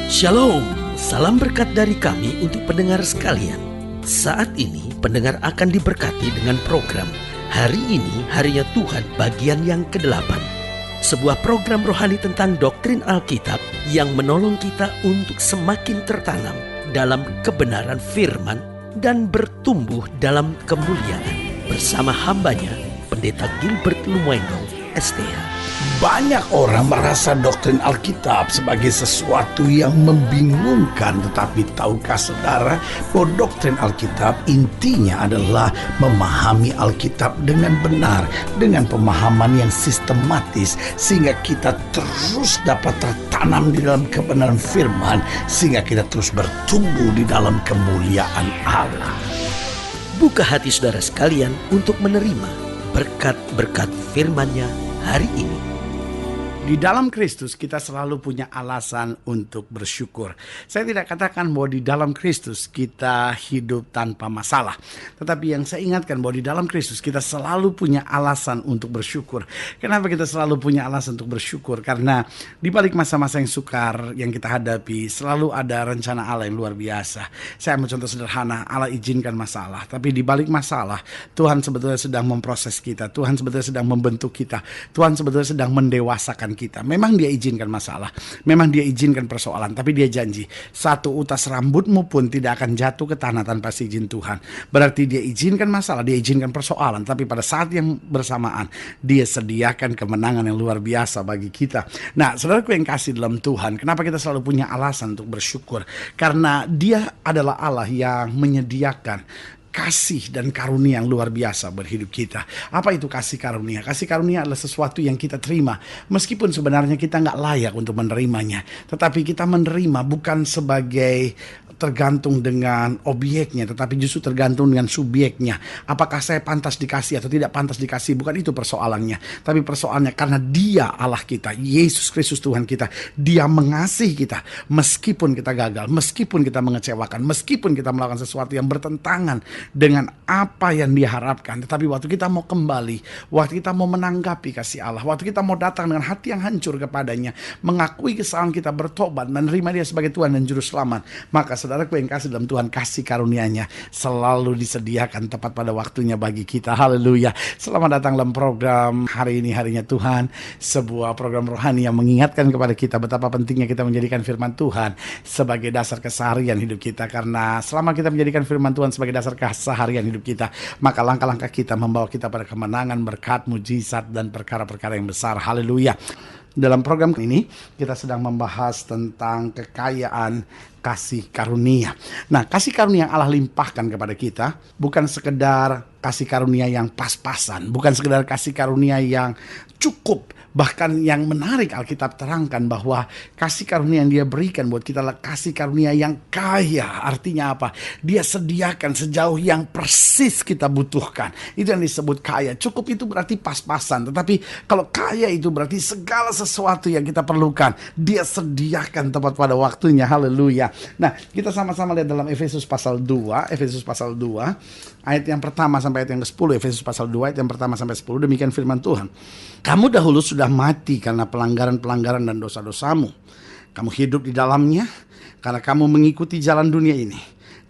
Shalom, salam berkat dari kami untuk pendengar sekalian. Saat ini pendengar akan diberkati dengan program Hari Ini Harinya Tuhan bagian yang ke-8. Sebuah program rohani tentang doktrin Alkitab yang menolong kita untuk semakin tertanam dalam kebenaran firman dan bertumbuh dalam kemuliaan. Bersama hambanya, Pendeta Gilbert Lumendo, STH. Banyak orang merasa doktrin Alkitab sebagai sesuatu yang membingungkan. Tetapi tahukah saudara bahwa doktrin Alkitab intinya adalah memahami Alkitab dengan benar, dengan pemahaman yang sistematis, sehingga kita terus dapat tertanam di dalam kebenaran firman, sehingga kita terus bertumbuh di dalam kemuliaan Allah. Buka hati saudara sekalian untuk menerima berkat-berkat firman-Nya hari ini. Di dalam Kristus kita selalu punya alasan untuk bersyukur. Saya tidak katakan bahwa di dalam Kristus kita hidup tanpa masalah. Tetapi yang saya ingatkan bahwa di dalam Kristus kita selalu punya alasan untuk bersyukur. Kenapa kita selalu punya alasan untuk bersyukur? Karena di balik masa-masa yang sukar yang kita hadapi, selalu ada rencana Allah yang luar biasa. Saya ambil contoh sederhana, Allah izinkan masalah. Tapi di balik masalah, Tuhan sebetulnya sedang memproses kita. Tuhan sebetulnya sedang membentuk kita. Tuhan sebetulnya sedang mendewasakan kita. Memang dia izinkan masalah, memang dia izinkan persoalan, tapi dia janji satu utas rambutmu pun tidak akan jatuh ke tanah tanpa izin Tuhan. Berarti dia izinkan masalah, dia izinkan persoalan, tapi pada saat yang bersamaan dia sediakan kemenangan yang luar biasa bagi kita. Nah, saudaraku yang kasih dalam Tuhan, kenapa kita selalu punya alasan untuk bersyukur? Karena dia adalah Allah yang menyediakan kasih dan karunia yang luar biasa berhidup kita. Apa itu kasih karunia? Kasih karunia adalah sesuatu yang kita terima, meskipun sebenarnya kita nggak layak untuk menerimanya. Tetapi kita menerima bukan sebagai tergantung dengan objeknya, tetapi justru tergantung dengan subjeknya. Apakah saya pantas dikasih atau tidak pantas dikasih? Bukan itu persoalannya. Tapi persoalannya karena dia Allah kita, Yesus Kristus Tuhan kita. Dia mengasihi kita meskipun kita gagal, meskipun kita mengecewakan, meskipun kita melakukan sesuatu yang bertentangan dengan apa yang dia harapkan. Tetapi waktu kita mau kembali, waktu kita mau menanggapi kasih Allah, waktu kita mau datang dengan hati yang hancur kepadanya, mengakui kesalahan kita, bertobat, menerima dia sebagai Tuhan dan Juru Selamat, maka saudaraku yang kasih dalam Tuhan, kasih karunia-Nya selalu disediakan tepat pada waktunya bagi kita. Haleluya. Selamat datang dalam program Hari Ini Harinya Tuhan, sebuah program rohani yang mengingatkan kepada kita betapa pentingnya kita menjadikan firman Tuhan sebagai dasar keseharian hidup kita. Karena selama kita menjadikan firman Tuhan sebagai dasar keseharian hidup kita, maka langkah-langkah kita membawa kita pada kemenangan, berkat, mujizat, dan perkara-perkara yang besar. Haleluya. Dalam program ini kita sedang membahas tentang kekayaan kasih karunia. Nah, kasih karunia yang Allah limpahkan kepada kita bukan sekedar kasih karunia yang pas-pasan, bukan sekedar kasih karunia yang cukup. Bahkan yang menarik, Alkitab terangkan bahwa kasih karunia yang dia berikan buat kita adalah kasih karunia yang kaya. Artinya apa? Dia sediakan sejauh yang persis kita butuhkan. Itu yang disebut kaya. Cukup itu berarti pas-pasan. Tetapi kalau kaya itu berarti segala sesuatu yang kita perlukan, dia sediakan tepat pada waktunya. Haleluya. Nah, kita sama-sama lihat dalam Efesus pasal 2. Efesus pasal 2, ayat yang pertama sampai ayat yang ke-10. Efesus pasal 2, ayat yang pertama sampai 10. Demikian firman Tuhan. Kamu dahulu sudah mati karena pelanggaran-pelanggaran dan dosa-dosamu. Kamu hidup di dalamnya karena kamu mengikuti jalan dunia ini.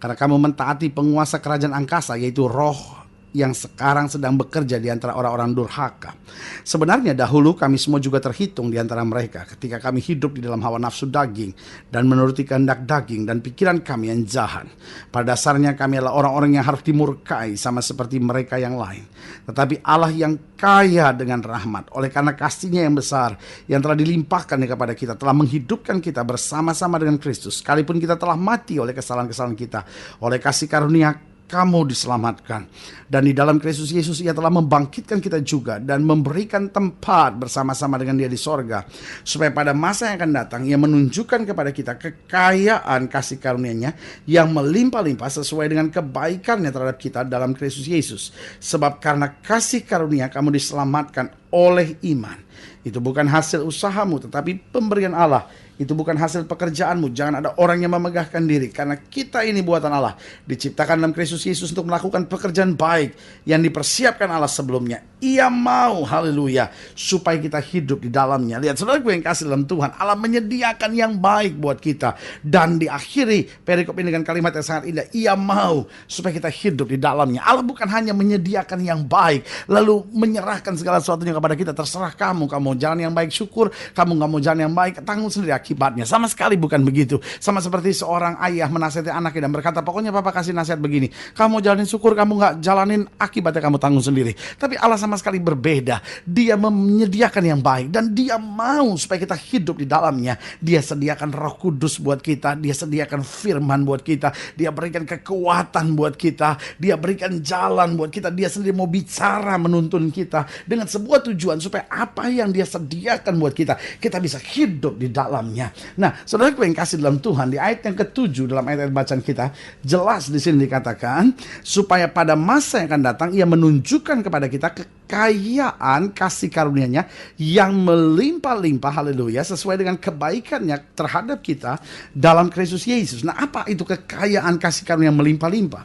Karena kamu mentaati penguasa kerajaan angkasa, yaitu roh yang sekarang sedang bekerja di antara orang-orang durhaka. Sebenarnya dahulu kami semua juga terhitung di antara mereka ketika kami hidup di dalam hawa nafsu daging dan menuruti kehendak daging dan pikiran kami yang jahat. Pada dasarnya kami adalah orang-orang yang harus dimurkai sama seperti mereka yang lain. Tetapi Allah yang kaya dengan rahmat, oleh karena kasih-Nya yang besar yang telah dilimpahkan kepada kita, telah menghidupkan kita bersama-sama dengan Kristus. Sekalipun kita telah mati oleh kesalahan-kesalahan kita, oleh kasih karunia kamu diselamatkan. Dan di dalam Kristus Yesus Ia telah membangkitkan kita juga dan memberikan tempat bersama-sama dengan Dia di sorga, supaya pada masa yang akan datang Ia menunjukkan kepada kita kekayaan kasih karunia-Nya yang melimpah-limpah sesuai dengan kebaikan-Nya terhadap kita dalam Kristus Yesus. Sebab karena kasih karunia kamu diselamatkan oleh iman. Itu bukan hasil usahamu, tetapi pemberian Allah. Itu bukan hasil pekerjaanmu. Jangan ada orang yang memegahkan diri, karena kita ini buatan Allah, diciptakan dalam Kristus Yesus untuk melakukan pekerjaan baik yang dipersiapkan Allah sebelumnya. Ia mau, haleluya, supaya kita hidup di dalamnya. Lihat saudaraku yang kasih dalam Tuhan, Allah menyediakan yang baik buat kita. Dan diakhiri perikop ini dengan kalimat yang sangat indah. Ia mau supaya kita hidup di dalamnya. Allah bukan hanya menyediakan yang baik, lalu menyerahkan segala sesuatunya kepada kita. Terserah kamu mau jalan yang baik, syukur. Kamu gak mau jalan yang baik, tanggung sendiri akibatnya. Sama sekali bukan begitu. Sama seperti seorang ayah menasihati anaknya dan berkata, pokoknya papa kasih nasihat begini, kamu mau jalanin syukur, kamu gak jalanin, akibatnya kamu tanggung sendiri. Tapi Allah sama sekali berbeda. Dia menyediakan yang baik dan dia mau supaya kita hidup di dalamnya. Dia sediakan Roh Kudus buat kita, dia sediakan firman buat kita, dia berikan kekuatan buat kita, dia berikan jalan buat kita, dia sendiri mau bicara menuntun kita dengan sebuah tujuan supaya apa yang dia sediakan buat kita bisa hidup di dalamnya. Nah, saudaraku yang kasih dalam Tuhan, di ayat yang ke-7 dalam ayat bacaan kita, jelas di sini dikatakan supaya pada masa yang akan datang ia menunjukkan kepada kita kekayaan kasih karunia-Nya yang melimpah-limpah, haleluya, sesuai dengan kebaikannya terhadap kita dalam Kristus Yesus. Nah, apa itu kekayaan kasih karunia yang melimpah-limpah?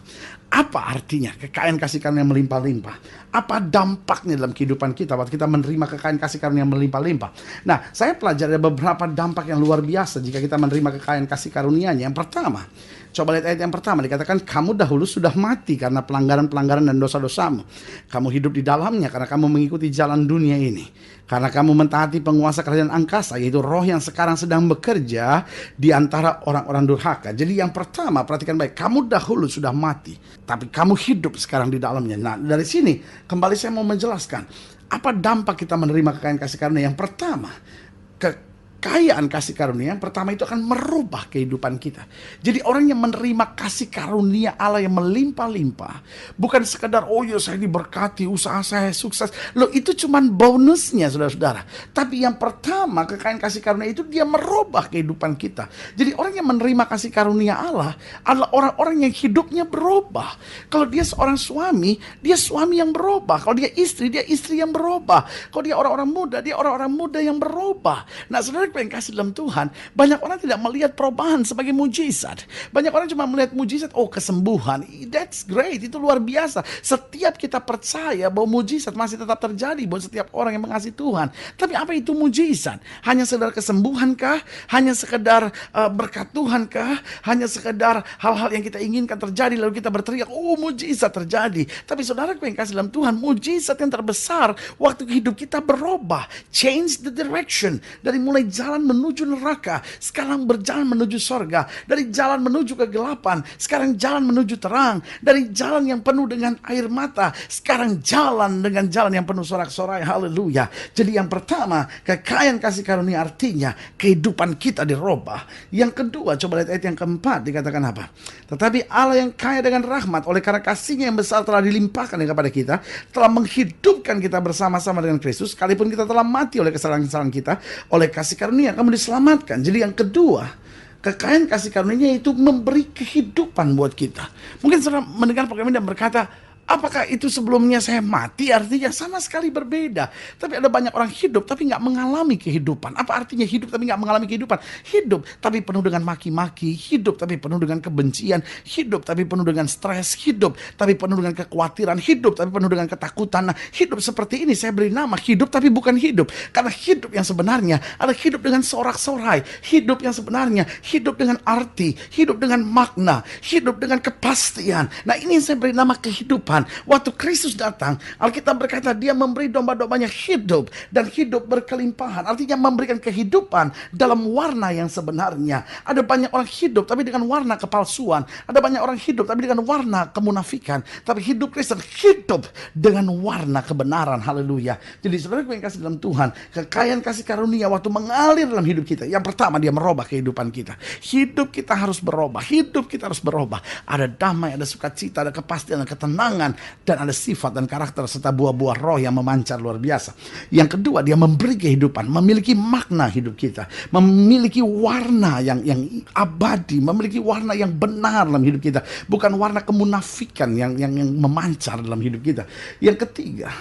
Apa artinya kekayaan kasih karunia yang melimpah-limpah? Apa dampaknya dalam kehidupan kita waktu kita menerima kekayaan kasih karunia yang melimpah-limpah? Nah, saya pelajari ada beberapa dampak yang luar biasa jika kita menerima kekayaan kasih karunia-Nya. Yang pertama, coba lihat ayat yang pertama, dikatakan kamu dahulu sudah mati karena pelanggaran-pelanggaran dan dosa-dosamu. Kamu hidup di dalamnya karena kamu mengikuti jalan dunia ini. Karena kamu mentaati penguasa kerajaan angkasa, yaitu roh yang sekarang sedang bekerja di antara orang-orang durhaka. Jadi yang pertama, perhatikan baik, kamu dahulu sudah mati, tapi kamu hidup sekarang di dalamnya. Nah, dari sini kembali saya mau menjelaskan apa dampak kita menerima kekayaan kasih karunia. Yang pertama, kekayaan kasih karunia yang pertama itu akan merubah kehidupan kita. Jadi orang yang menerima kasih karunia Allah yang melimpah-limpah, bukan sekedar oh ya saya diberkati, usaha saya sukses. Loh, itu cuman bonusnya saudara-saudara. Tapi yang pertama, kekayaan kasih karunia itu dia merubah kehidupan kita. Jadi orang yang menerima kasih karunia Allah adalah orang-orang yang hidupnya berubah. Kalau dia seorang suami, dia suami yang berubah. Kalau dia istri yang berubah. Kalau dia orang-orang muda, dia orang-orang muda yang berubah. Nah, saudara yang kasih dalam Tuhan, banyak orang tidak melihat perubahan sebagai mujizat. Banyak orang cuma melihat mujizat, oh kesembuhan, that's great, itu luar biasa. Setiap kita percaya bahwa mujizat masih tetap terjadi buat setiap orang yang mengasihi Tuhan. Tapi apa itu mujizat? Hanya sekedar kesembuhankah? Hanya sekedar berkat Tuhankah? Hanya sekedar hal-hal yang kita inginkan terjadi lalu kita berteriak, oh mujizat terjadi. Tapi saudaraku yang kasih dalam Tuhan, mujizat yang terbesar waktu hidup kita berubah, change the direction, dari mulai jalan menuju neraka, sekarang berjalan menuju sorga. Dari jalan menuju kegelapan, sekarang jalan menuju terang. Dari jalan yang penuh dengan air mata, sekarang jalan dengan jalan yang penuh sorak-sorai. Haleluya. Jadi yang pertama, kekayaan kasih karunia artinya kehidupan kita dirubah. Yang kedua, coba lihat ayat yang keempat, dikatakan apa? Tetapi Allah yang kaya dengan rahmat, oleh karena kasihnya yang besar telah dilimpahkan kepada kita, telah menghidupkan kita bersama-sama dengan Kristus, sekalipun kita telah mati oleh kesalahan-kesalahan kita, oleh kasih karunia kamu diselamatkan. Jadi yang kedua, kekayaan kasih karunia itu memberi kehidupan buat kita. Mungkin saudara mendengar program ini dan berkata, apakah itu sebelumnya saya mati? Artinya sama sekali berbeda. Tapi ada banyak orang hidup tapi gak mengalami kehidupan. Apa artinya hidup tapi gak mengalami kehidupan? Hidup tapi penuh dengan maki-maki, hidup tapi penuh dengan kebencian, hidup tapi penuh dengan stres, hidup tapi penuh dengan kekhawatiran, hidup tapi penuh dengan ketakutan. Nah, hidup seperti ini saya beri nama hidup tapi bukan hidup. Karena hidup yang sebenarnya adalah hidup dengan sorak-sorai. Hidup yang sebenarnya hidup dengan arti, hidup dengan makna, hidup dengan kepastian. Nah, ini yang saya beri nama kehidupan. Waktu Kristus datang, Alkitab berkata dia memberi domba-dombanya hidup dan hidup berkelimpahan. Artinya memberikan kehidupan dalam warna yang sebenarnya. Ada banyak orang hidup tapi dengan warna kepalsuan. Ada banyak orang hidup tapi dengan warna kemunafikan. Tapi hidup Kristen hidup dengan warna kebenaran. Haleluya. Jadi saudaraku yang kasih dalam Tuhan, kekayaan kasih karunia waktu mengalir dalam hidup kita, yang pertama dia merubah kehidupan kita. Hidup kita harus berubah. Hidup kita harus berubah. Ada damai, ada sukacita, ada kepastian, ada ketenangan, dan ada sifat dan karakter serta buah-buah roh yang memancar luar biasa. Yang kedua, dia memberi kehidupan, memiliki makna hidup kita, memiliki warna yang abadi, memiliki warna yang benar dalam hidup kita, bukan warna kemunafikan yang memancar dalam hidup kita. Yang ketiga,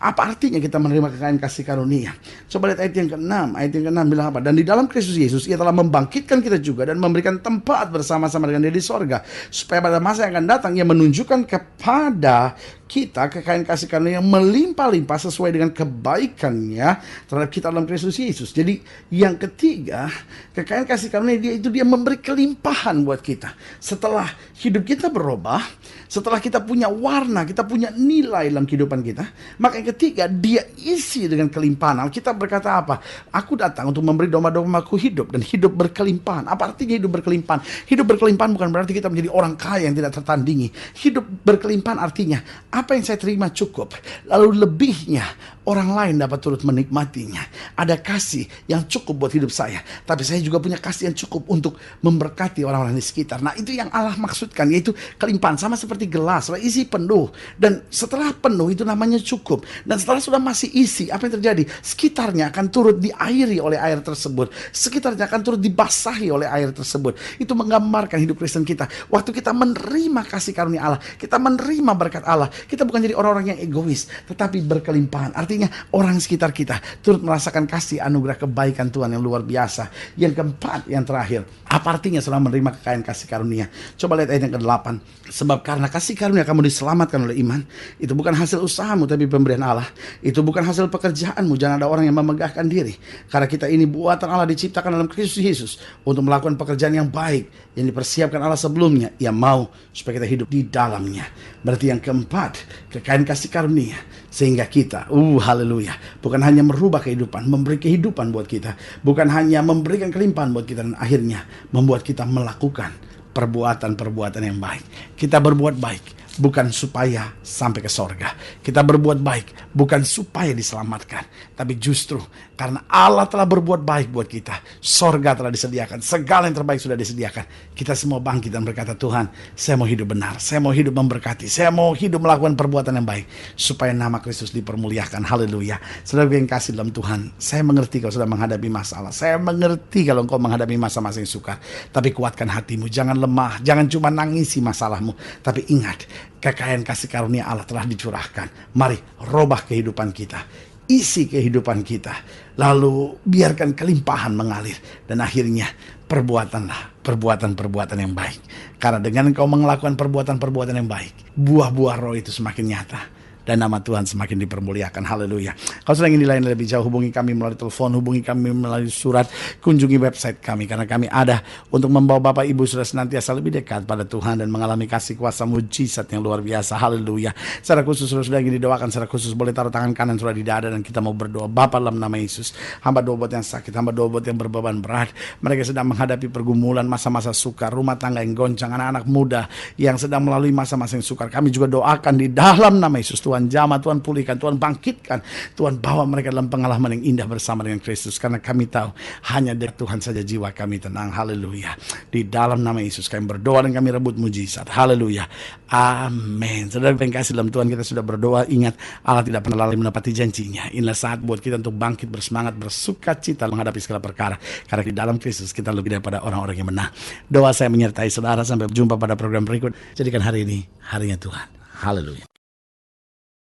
Apa artinya kita menerima kekayaan kasih karunia? Coba lihat ayat yang ke-6. Ayat yang ke-6 bilang apa? Dan di dalam Kristus Yesus ia telah membangkitkan kita juga dan memberikan tempat bersama-sama dengan Dia di sorga, supaya pada masa yang akan datang ia menunjukkan kepada kita kekayaan kasih karunia yang melimpah-limpah sesuai dengan kebaikannya terhadap kita dalam Kristus Yesus. Jadi yang ketiga, kekayaan kasih karunia dia memberi kelimpahan buat kita. Setelah hidup kita berubah, setelah kita punya warna, kita punya nilai dalam kehidupan kita, maka yang ketiga, dia isi dengan kelimpahan. Alkitab berkata apa? Aku datang untuk memberi domba-dombaku hidup dan hidup berkelimpahan. Apa artinya hidup berkelimpahan? Hidup berkelimpahan bukan berarti kita menjadi orang kaya yang tidak tertandingi. Hidup berkelimpahan artinya apa yang saya terima cukup, lalu lebihnya orang lain dapat turut menikmatinya. Ada kasih yang cukup buat hidup saya, tapi saya juga punya kasih yang cukup untuk memberkati orang-orang di sekitar. Nah, itu yang Allah maksudkan, yaitu kelimpahan. Sama seperti gelas, isi penuh, dan setelah penuh itu namanya cukup. Dan setelah sudah masih isi, apa yang terjadi? Sekitarnya akan turut diairi oleh air tersebut, sekitarnya akan turut dibasahi oleh air tersebut. Itu menggambarkan hidup Kristen kita. Waktu kita menerima kasih karunia Allah, kita menerima berkat Allah, kita bukan jadi orang-orang yang egois, tetapi berkelimpahan. Artinya orang sekitar kita turut merasakan kasih anugerah kebaikan Tuhan yang luar biasa. Yang keempat, yang terakhir, apa artinya setelah menerima kekayaan kasih karunia? Coba lihat ayat yang ke-8. Sebab karena kasih karunia kamu diselamatkan oleh iman. Itu bukan hasil usahamu, tapi pemberian Allah. Itu bukan hasil pekerjaanmu. Jangan ada orang yang memegahkan diri. Karena kita ini buatan Allah, diciptakan dalam Kristus Yesus untuk melakukan pekerjaan yang baik yang dipersiapkan Allah sebelumnya. Ia mau supaya kita hidup di dalamnya. Berarti yang keempat, kekayaan kasih karunia, sehingga kita, haleluya, bukan hanya merubah kehidupan, memberi kehidupan buat kita, bukan hanya memberikan kelimpahan buat kita, dan akhirnya membuat kita melakukan perbuatan-perbuatan yang baik. Kita berbuat baik bukan supaya sampai ke sorga. Kita berbuat baik bukan supaya diselamatkan, tapi justru karena Allah telah berbuat baik buat kita, sorga telah disediakan, segala yang terbaik sudah disediakan. Kita semua bangkit dan berkata, Tuhan, saya mau hidup benar, saya mau hidup memberkati, saya mau hidup melakukan perbuatan yang baik, supaya nama Kristus dipermuliakan. Haleluya. Saudara yang kasih dalam Tuhan, saya mengerti kalau sudah menghadapi masalah, saya mengerti kalau engkau menghadapi masa-masa yang sukar, tapi kuatkan hatimu, jangan lemah, jangan cuma nangisi masalahmu, tapi ingat, kekayaan kasih karunia Allah telah dicurahkan. Mari robah kehidupan kita, isi kehidupan kita, lalu biarkan kelimpahan mengalir, dan akhirnya perbuatanlah perbuatan-perbuatan yang baik. Karena dengan engkau melakukan perbuatan-perbuatan yang baik, buah-buah roh itu semakin nyata, dan nama Tuhan semakin dipermuliakan. Haleluya. Kalau sudah ingin dilayani lebih jauh, hubungi kami melalui telepon, hubungi kami melalui surat, kunjungi website kami, karena kami ada untuk membawa Bapak Ibu sudah senantiasa lebih dekat pada Tuhan dan mengalami kasih kuasa mujizat yang luar biasa. Haleluya. Secara khusus sudah ingin didoakan, secara khusus boleh taruh tangan kanan sudah di dada, dan kita mau berdoa. Bapa, dalam nama Yesus, hamba doa buat yang sakit, hamba doa buat yang berbeban berat, mereka sedang menghadapi pergumulan, masa-masa sukar, rumah tangga yang goncang, anak-anak muda yang sedang melalui masa-masa yang sukar. Kami juga doakan di dalam nama Yesus, Tuhan jamah, Tuhan pulihkan, Tuhan bangkitkan, Tuhan bawa mereka dalam pengalaman yang indah bersama dengan Kristus, karena kami tahu hanya dari Tuhan saja jiwa kami tenang. Haleluya. Di dalam nama Yesus kami berdoa dan kami rebut mujizat. Haleluya. Amin. Saudara yang kasih dalam Tuhan, kita sudah berdoa. Ingat, Allah tidak pernah lalai menepati janjinya. Inilah saat buat kita untuk bangkit, bersemangat, bersuka cita menghadapi segala perkara, karena di dalam Kristus kita lebih daripada orang-orang yang menang. Doa saya menyertai saudara. Sampai jumpa pada program berikut. Jadikan hari ini harinya Tuhan. Haleluya.